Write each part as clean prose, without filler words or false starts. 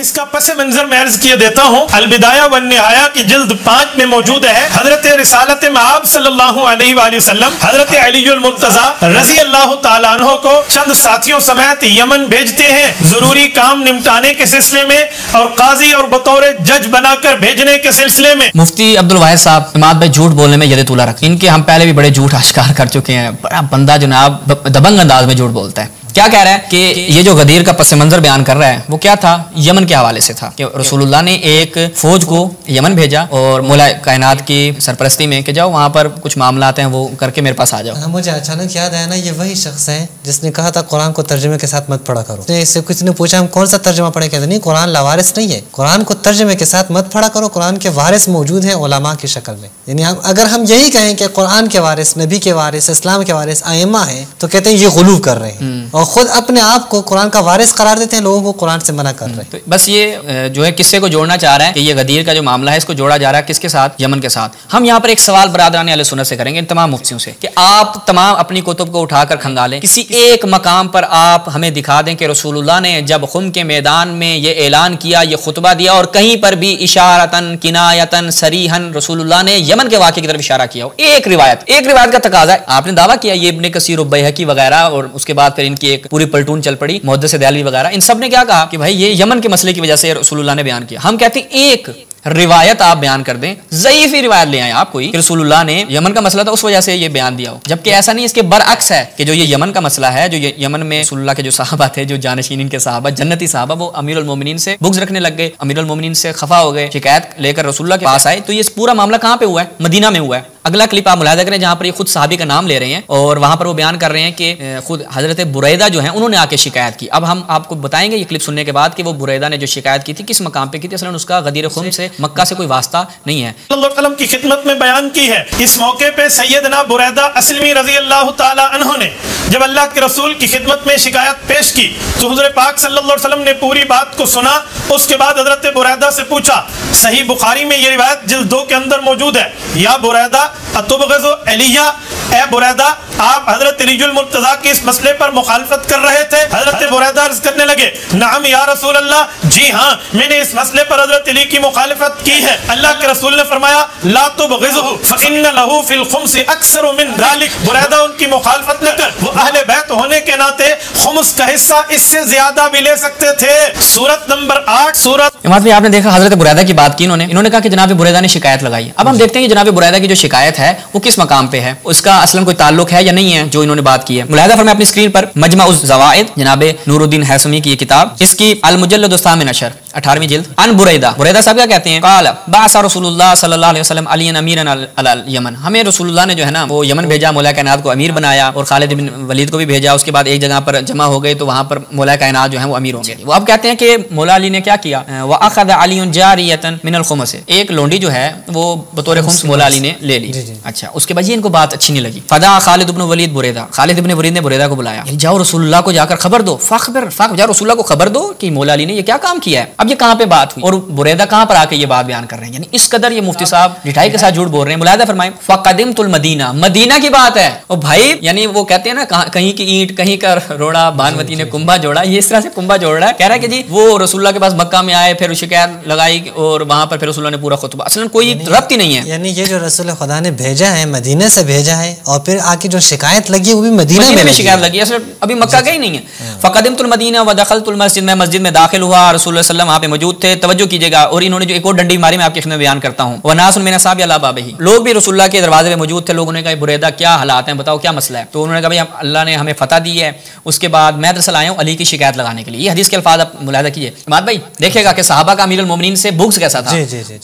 इसका पस मंजर मैं अर्ज किए देता हूँ। अलबिदाया व निहाया की जिल्द 5 में मौजूद है। हजरत रिसालत मआब सल्लल्लाहु अलैहि वसल्लम हजरत अलीउल मुर्तजा रज़ी अल्लाह तआला अन्हु को चंद साथियों समेत यमन भेजते हैं जरूरी काम निपटाने के सिलसिले में और काजी और बतौर जज बनाकर भेजने के सिलसिले में। मुफ्ती अब्दुल वाहिद साहब इमाद भाई झूठ बोलने में यद तुला रखते हैं। इनके हम पहले भी बड़े झूठ आश्कार कर चुके हैं। बड़ा बंदा जनाब दबंग अंदाज में झूठ बोलता है। क्या कह रहा है कि ये जो गदीर का पस मंजर बयान कर रहा है वो क्या था, यमन के हवाले से था कि रसूलुल्लाह ने एक फौज को यमन भेजा और मौला कायनात की सरपरस्ती में कि जाओ वहाँ पर कुछ मामला आते हैं वो करके मेरे पास आ जाओ। मुझे अचानक याद आया ना, ये वही शख्स है जिसने कहा था कुरान को तर्जुमे के साथ मत पढ़ा करो। इससे कुछ ने पूछा हम कौन सा तर्जुमा पढ़े, कहते नहीं कुरान लावारिस नहीं है, कुरान को तर्जुमे के साथ मत पढ़ा करो, कुरान के वारिस मौजूद हैं उलमा की शक्ल में। यानी अगर हम यही कहें कि कुरान के वारिस, नबी के वारिस, इस्लाम के वारिस आइम्मा है तो कहते हैं ये गुलूव कर रहे हैं और खुद अपने आप को कुरान का वारिस करार देते हैं, लोगों को कुरान से मना कर रहे हैं। तो बस ये जो है किस्से को जोड़ना चाह रहा है कि ये गदीर का जो मामला है इसको जोड़ा जा रहा है किसके साथ, यमन के साथ। हम यहाँ पर एक सवाल बरादरान अहले सुन्नत से करेंगे इन तमाम मुफ्तियों से कि आप तमाम अपनी कुतुब को उठाकर खंगालें, किसी एक मकाम पर आप हमें दिखा दें कि रसूलुल्लाह ने जब खुम के मैदान में ये ऐलान किया, ये खुतबा दिया और कहीं पर भी इशारतन किनायतन सरीहन रसूलुल्लाह ने यमन के वाक़े की तरफ इशारा किया हो। एक रिवायत का तकाजा है। आपने दावा किया ये इब्ने कसीर और बैहकी वगैरह और उसके बाद फिर इनकी एक पूरी पलटून चल पड़ी, मुहद्दिस देलवी वगैरह, इन सब ने क्या कहा कि भाई ये यमन के मसले की वजह से रसूलुल्लाह ने बयान किया। हम कहते हैं एक रिवायत आप बयान कर दें, ज़ईफ़ी रिवायत ले आए आप कोई कि रसूलुल्लाह ने यमन का मसला था उस वजह से ये बयान दिया हो, जबकि ऐसा नहीं, इसके बरअक्स है कि जो ये यमन का मसला है, जो ये यमन में रसूलुल्लाह के जो सहाबा थे, जो जानशीन इनके सहाबा, जन्नती सहाबा, वो अमीरुल मोमिनीन से बुग़्ज़ रखने लग गए, अमीरुल मोमिनीन से खफा हो गए, शिकायत लेकर रसूलुल्लाह के पास आए। तो ये पूरा मामला कहाँ पे हुआ है, मदीना में हुआ है। अगला क्लिप आप मुलाहिज़ा करें जहाँ पर ये खुद सहाबी का नाम ले रहे हैं और वहाँ पर वो बयान कर रहे हैं कि खुद हजरत बुरैदा जो है उन्होंने आके शिकायत की। अब हम आपको बताएंगे ये क्लिप सुनने के बाद कि वो बुरैदा ने जो शिकायत की थी किस मकाम पे की थी, असल उसका गदीर खुम से, मक्का से कोई वास्ता नहीं है। सल्लल्लाहु की खिदमत में बयान की है। इस मौके पे सैयदना बुरैदा अस्लमी रज़ी अल्लाह तआला अन्हु ने जब अल्लाह के रसूल की खिदमत में शिकायत पेश की तो हुज़ूर पाक सल्लल्लाहु अलैहि वसल्लम ने पूरी बात को सुना। उसके बाद हजरत बुरैदा से पूछा, सही बुखारी में ये रिवायत जिल्द 2 के अंदर मौजूद है, या बुरैदा अतुबग़ज़ु अलिया, ए बुरैदा आप हजरत अलीउल मुर्तज़ा के इस मसले पर मुखालफत कर रहे थे। हजरत बुरैदा अर्ज़ करने लगे, नाम या रसूल अल्लाह, जी हाँ मैंने इस मसले पर हजरत अली की मुखालफत की है। अल्लाह के रसूल ने फरमाया, ला तुबग़िज़हु फ़इन्न लहू फ़िल ख़ुम्स अक्सर मिन ज़ालिक। बुरैदा उनकी मुखालफत न कर, वो अहले बैत होने के नाते खुम्स का हिस्सा इससे ज्यादा भी ले सकते थे। सूरत नंबर 8 सूरत इमाद भाई आपने देखा हजरत बुरैदा की बात की, इन्होंने कहा कि जनाब बुरैदा ने शिकायत लगाई। अब हम देखते हैं कि जनाब बुरैदा की जो शिकायत है वो किस मकाम पे है, उसका असलन कोई ताल्लुक है या नहीं है जो इन्होंने बात की है। मुलाहिज़ा फरमाएं अपनी स्क्रीन पर मजमा उस ज़वाइद जनाब नूरुद्दीन हैसमी की ये किताब, इसकी अल मुजल्लद उस्तामी नशर 18वीं जिल्द। अन बुरैदा, बुरैदा साहब क्या कहते हैं, क़ाल बाअसा रसूलुल्लाह सल्लल्लाहु अलैहि वसल्लम अलियन अमीरन अल यमन, हमें रसूलुल्लाह ने जो है ना वो यमन भेजा, मौला कायनात को अमीर बनाया और खालिद बिन वलीद को भी भेजा। उसके बाद एक जगह पर जमा हो गए तो वहां पर मौला कायनात जो है वो अमीर होंगे। वो अब कहते हैं कि मौला अली ने क्या किया, व अख़ज़ अलीयुन जारियतन मिनल खुम्स, एक लोंडी जो है वो बतौर खुम्स मौला अली ने ले ली। अच्छा, उसके बाद ये इनको बात अच्छी नहीं लगी। फदा खालिद इब्न वलीद बुरैदा, खालिद इब्न वलीद ने बुरैदा को बुलाया, जाओ रसूलुल्लाह को जाकर खबर दो, जाओ रसूलुल्लाह को खबर दो कि मौला अली ने ये क्या काम किया है। अब ये कहाँ पे बात हुई और बुरैदा कहाँ पर आके ये बात बयान कर रहे हैं, यानी इस कदर ये मुफ्ती साहब ढिठाई के साथ झूठ बोल रहे हैं। मुलाहिज़ा फरमाएं, फ़क़दिमतुल मदीना, मदीना की बात है और भाई यानी वो कहते हैं ना कहीं की ईंट कहीं का रोड़ा, भानवती ने कुंभा जोड़ा, ये इस तरह से कुंभा जोड़ रहा है। कह रहा है कि जी वो रसूलुल्लाह के पास मक्का में आए, फिर शिकायत लगाई और वहां पर फिर रसूलुल्लाह ने पूरा खुतबा, असल कोई रब्त ही नहीं है। यानी ये जो रसूल खुदा ने भेजा है मदीने से भेजा है और फिर आके जो शिकायत लगी वो भी मदीना में शिकायत लगी, असल अभी मक्का गई नहीं है। फ़क़दिमतुल मदीना व दख़लतुल मस्जिद, मैं मस्जिद में दाखिल हुआ, रसूलुल्लाह सल्लल्लाहु अलैहि वसल्लम वहां पे मौजूद थे। तवज्जो कीजिएगा, और इन्होंने जो एक और डंडी मारी मैं आपके खिदमत में बयान करता हूँ, व नासुन मिन अस्हाबि अला बाबिही, लोग भी रसूलुल्लाह के दरवाजे में मौजूद थे। लोगों ने कहा बुरैदा क्या हालात हैं, बताओ क्या मसला है। तो उन्होंने कहा भाई अल्लाह ने हमें फतह दी है, उसके बाद मैं दरअसल आया हूँ अली की शिकायत लगाने के लिए। ये हदीस के अल्फाज आप मुलाहिज़ा कीजिए। इमाद भाई देखिएगा कि सहाबा का अमीरुल मोमिनीन से बुग़्ज़ कैसा था।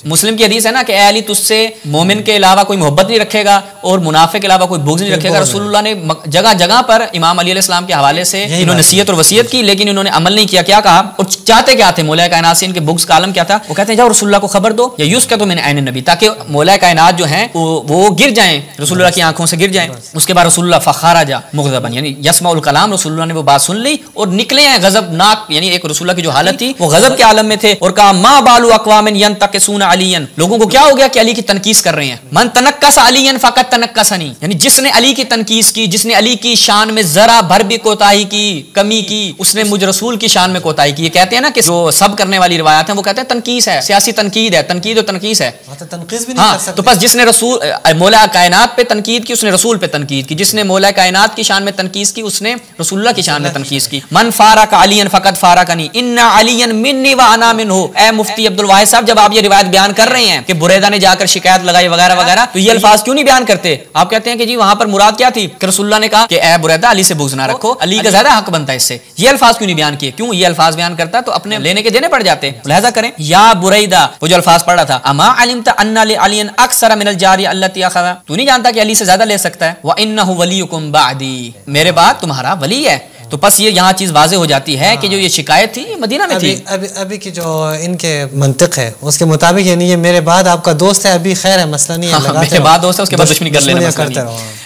मुस्लिम की हदीस है ना कि ए अली तुझसे मोमिन के अलावा कोई मोहब्बत नहीं रखेगा और मुनाफिक के अलावा कोई बुग़्ज़ नहीं रखेगा। रसूलुल्लाह ने जगह जगह पर इमाम अली अलैहिस्सलाम के हवाले से इन्होंने नसीहत और वसीयत की, लेकिन इन्होंने अमल नहीं किया। क्या कहा और चाहते क्या थे, मौला कायनात से इनके बुग़्ज़ का आलम क्या था, वो कहते हैं जाओ रसूलुल्लाह को खबर दो या यूस क्या तो मैंने ऐन नबी, ताकि मौला कायनात जो है वो गिर जाएं, रसूलुल्लाह की आंखों से गिर जाएं। उसके बाद रसूलुल्लाह फ़ख़राजा मुग़ज़बन, यानी यस्माउल कलाम, रसूलुल्लाह ने वो बात सुन ली और निकले हैं गज़बनाक, यानी एक रसूलुल्लाह की जो हालत थी वो गज़ब के आलम में थे। और कहा मा बालू अक़वामिन यंतक़िसून अलियन, लोगों को क्या हो गया कि अली की तनकीस कर रहे हैं। मन तनक्कस अलियन फ़क़त तनक्कसनी, यानी जिसने अली की तनकीस की, जिसने अली की शान में जरा भर भी कोताही की, कमी की, उसने मुझ रसूल की शान में कोताही की। ये कहते हैं ना कि जो सब करने वाली रिवायात हैं वो कहते हैं तनकीस है, सियासी तनकीद है, तनकीद और तनकीस है। तनकीस भी नहीं कर सकते। तो बस जिसने रसूल मौला कायनात पे तनकीद की उसने रसूल पे तनकीद की, जिसने मौला कायनात की शान में तनकीस की उसने रसूलुल्लाह की शान में तनकीस की। मन फारक अलियन फकत फारकनी इन्ना अलियन मिन्नी व अना मिन्हु। ए मुफ्ती अब्दुल वाहिद साहब, जब आप ये रिवायत बयान कर रहे हैं कि बुरैदा ने जाकर शिकायत लगाई वगैरह वगैरह, तो ये अल्फाज क्यों नहीं बयान करते? आप कहते हैं कि जी वहां पर मुराद क्या थी कि रसूलुल्लाह ने कहा कि ए बुरैदा अली से बुग़्ज़ ना रखो, अली का ज्यादा हक बनता है इससे। ये अल्फाज क्यों नहीं बयान किए? क्यों? ये अल्फाज बयान करता तो अपने लेने के देने पड़ जाते। लिहाजा करें या बुरैदा, वो जो अल्फाज पढ़ा था, अमा अलिमता अन्ना लिअलियन अक्सर मिनल जारिया अल्लती अखज़ा, तू नहीं जानता कि अली से ज्यादा ले सकता है। व इन्नहु वलियुकुम बादी, मेरे बाद तुम्हारा वली है। तो बस ये यहाँ चीज वाज़े हो जाती है कि जो ये शिकायत थी ये मदीना में थी। अभी की जो इनके मंतिक है उसके मुताबिक यानी ये मेरे बाद आपका दोस्त है, अभी खैर है, मसला नहीं है। मेरे बाद दोस्त है उसके बाद दुश्मनी कर लेना,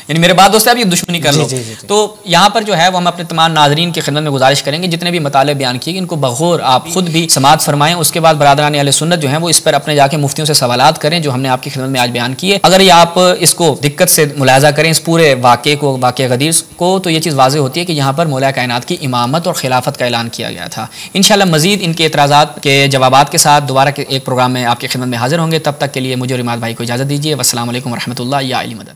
यानी मेरे बाद दोस्त है अभी दुश्मनी कर लो। तो यहाँ पर जो है वो हम अपने तमाम नाजरीन की खिदमत में गुजारिश करेंगे जितने भी मताले बयान किए इनको बगौर आप खुद भी समाअत फरमाएं। उसके बाद बरादरान अहले सुन्नत जो है वो इस पर अपने जाके मुफ्तियों से सवालात करें जो हमने आपकी खिदमत में आज बयान किए। अगर ये आप इसको दिक्कत से मुलाजा करें इस पूरे वाक़े को, वाक़े गदीर को, तो ये चीज़ वाज़े होती है कि यहाँ पर मौला कायनात की इमामत और खिलाफत का ऐलान किया गया था। इंशाअल्लाह मज़ीद इनके एतराज़ात के जवाबात के साथ दोबारा एक प्रोग्राम में आपकी खिदमत में हाजिर होंगे। तब तक के लिए मुझे और इमाद भाई को इजाज़त दीजिए। वस्सलामु अलैकुम वरहमतुल्लाह या अली मदद।